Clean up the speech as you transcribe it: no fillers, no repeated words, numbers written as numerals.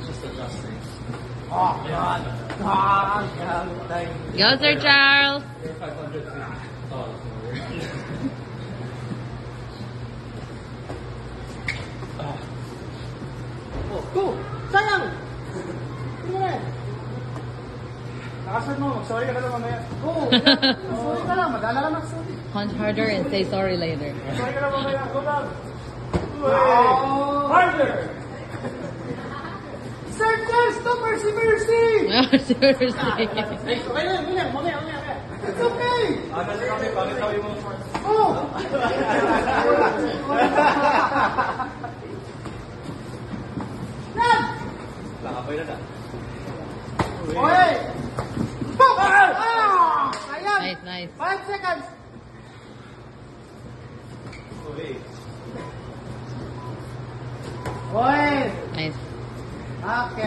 Just adjusting. Oh, God. God. Go, Sir Charles. You're 500 feet. Oh, Oh, go! Sayang! Ano mo na yan? Nakasad mo, mag-sorry ka na lang mamaya. Oo, sorry ka lang, madala ka na sorry. Punch harder and say sorry later. Sorry ka na mamaya, go lang. Harder! Sir Charles, no mercy, mercy! Seriously. Okay na, mamaya. It's okay! nasa kami, bakit kami mo for? Oh! Nan! Nakapay na. Okay! Pop! Ah! Sayang! Nice, nice. 5 seconds! Uy. Oy! Nice. Okay,